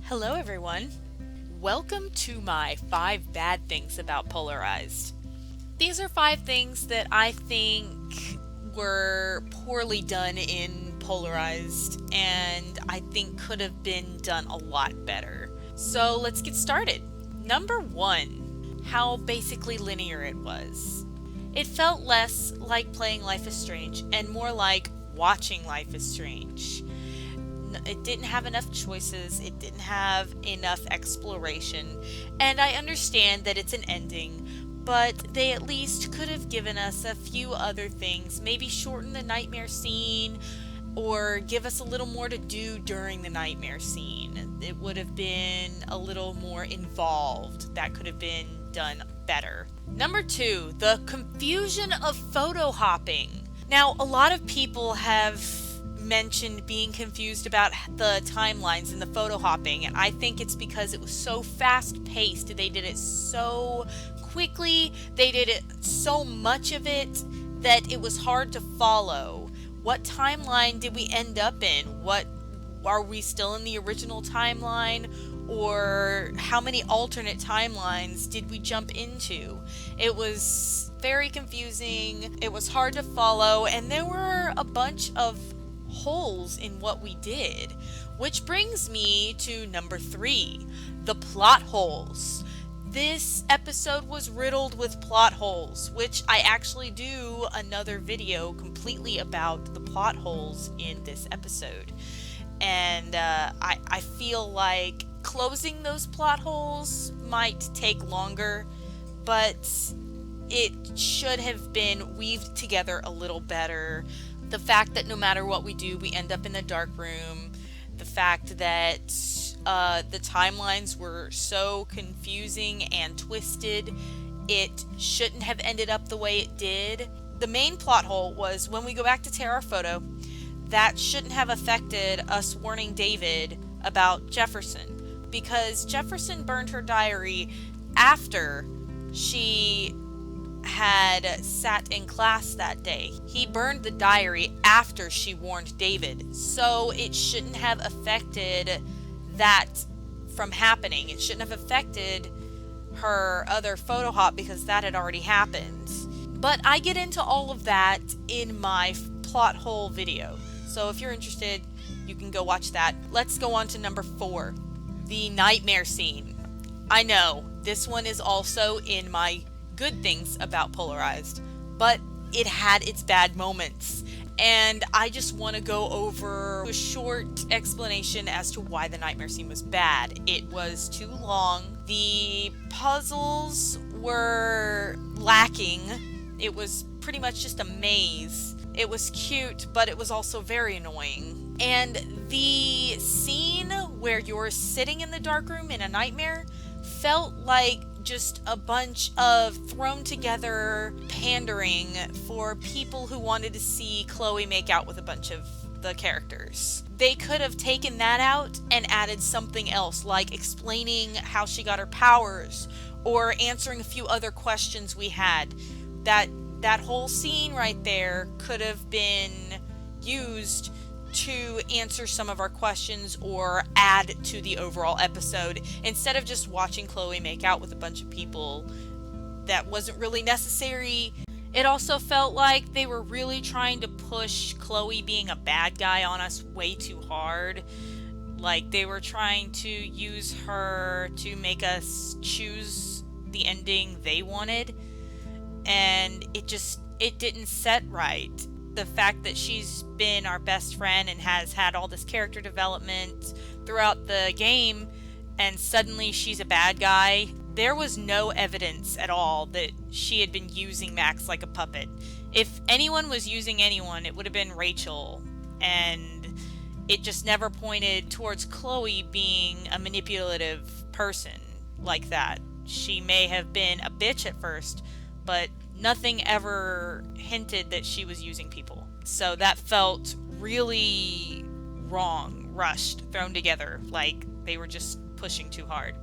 Hello everyone. Welcome to my 5 bad things about Polarized. These are 5 things that I think were poorly done in Polarized and I think could have been done a lot better. So let's get started. Number 1, how basically linear it was. It felt less like playing Life is Strange and more like watching Life is Strange. It didn't have enough choices, it didn't have enough exploration, and I understand that it's an ending, but they at least could have given us a few other things, maybe shorten the nightmare scene, or give us a little more to do during the nightmare scene. It would have been a little more involved. That could have been done better. Number 2, the confusion of photo hopping. Now, a lot of people have mentioned being confused about the timelines and the photo hopping, and I think it's because it was so fast paced. They did it so quickly, they did it so much of it that it was hard to follow. What timeline did we end up in? What are we still in the original timeline, or how many alternate timelines did we jump into? It was very confusing, it was hard to follow, and there were a bunch of holes in what we did, which brings me to number 3, the plot holes. This episode was riddled with plot holes, which I actually do another video completely about the plot holes in this episode. And I feel like closing those plot holes might take longer, but it should have been weaved together a little better. The fact that no matter what we do, we end up in the dark room. The fact that the timelines were so confusing and twisted, it shouldn't have ended up the way it did. The main plot hole was when we go back to tear our photo, that shouldn't have affected us warning David about Jefferson, because Jefferson burned her diary after she had sat in class that day. He burned the diary after she warned David, so it shouldn't have affected that from happening. It shouldn't have affected her other photo hop because that had already happened. But I get into all of that in my plot hole video, so if you're interested, you can go watch that. Let's go on to number 4, the nightmare scene. I know, this one is also in my good things about Polarized, but it had its bad moments, and I just want to go over a short explanation as to why the nightmare scene was bad. It was too long, the puzzles were lacking, it was pretty much just a maze. It was cute, but it was also very annoying. And the scene where you're sitting in the dark room in a nightmare felt like just a bunch of thrown together pandering for people who wanted to see Chloe make out with a bunch of the characters. They could have taken that out and added something else, like explaining how she got her powers or answering a few other questions we had. That whole scene right there could have been used to answer some of our questions or add to the overall episode, instead of just watching Chloe make out with a bunch of people. That wasn't really necessary. It also felt like they were really trying to push Chloe being a bad guy on us way too hard. Like they were trying to use her to make us choose the ending they wanted, and it didn't set right. The fact that she's been our best friend and has had all this character development throughout the game, and suddenly she's a bad guy. There was no evidence at all that she had been using Max like a puppet. If anyone was using anyone, it would have been Rachel, and it just never pointed towards Chloe being a manipulative person like that. She may have been a bitch at first, but nothing ever hinted that she was using people. So that felt really wrong, rushed, thrown together, like they were just pushing too hard.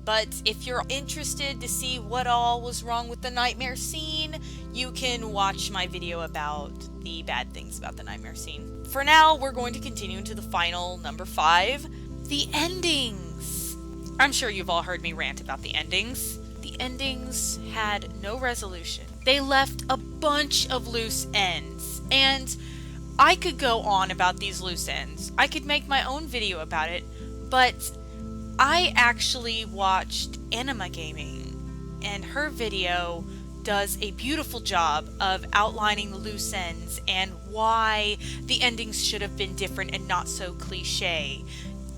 But if you're interested to see what all was wrong with the nightmare scene, you can watch my video about the bad things about the nightmare scene. For now, we're going to continue into the final number 5, The endings! I'm sure you've all heard me rant about the endings. The endings had no resolution. They left a bunch of loose ends, and I could go on about these loose ends. I could make my own video about it, but I actually watched ANIMA Gaming, and her video does a beautiful job of outlining the loose ends and why the endings should have been different and not so cliche.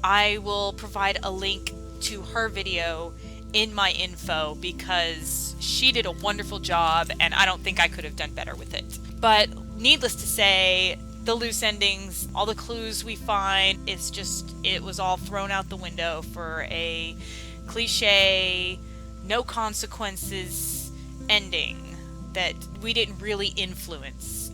I will provide a link to her video in my info because she did a wonderful job and I don't think I could have done better with it. But needless to say, the loose endings, all the clues we find, it was all thrown out the window for a cliche, no consequences ending that we didn't really influence.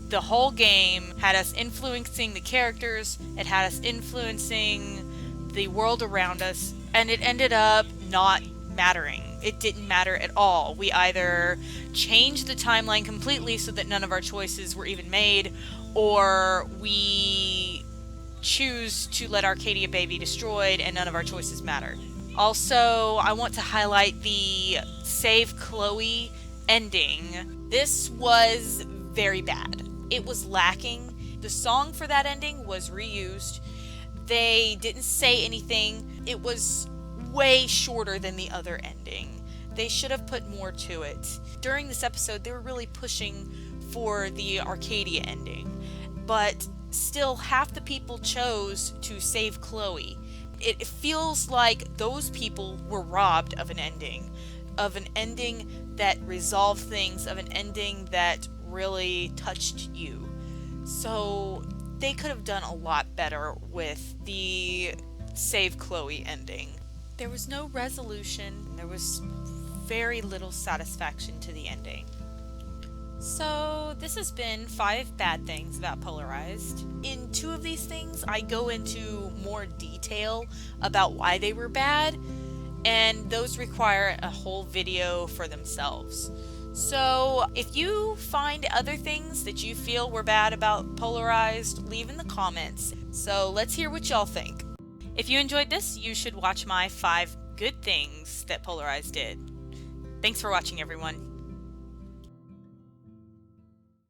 The whole game had us influencing the characters, it had us influencing the world around us, and it ended up not mattering. It didn't matter at all. We either changed the timeline completely so that none of our choices were even made, or we choose to let Arcadia Bay be destroyed and none of our choices matter. Also, I want to highlight the Save Chloe ending. This was very bad. It was lacking. The song for that ending was reused. They didn't say anything. It was way shorter than the other ending. They should have put more to it. During this episode, they were really pushing for the Arcadia ending, but still half the people chose to save Chloe. It feels like those people were robbed of an ending that resolved things, of an ending that really touched you. So they could have done a lot better with the Save Chloe ending. There was no resolution. There was very little satisfaction to the ending. So this has been 5 bad things about Polarized. In 2 of these things, I go into more detail about why they were bad, and those require a whole video for themselves. So if you find other things that you feel were bad about Polarized, leave in the comments. So let's hear what y'all think. If you enjoyed this, you should watch my 5 good things that Polarized did. Thanks for watching, everyone.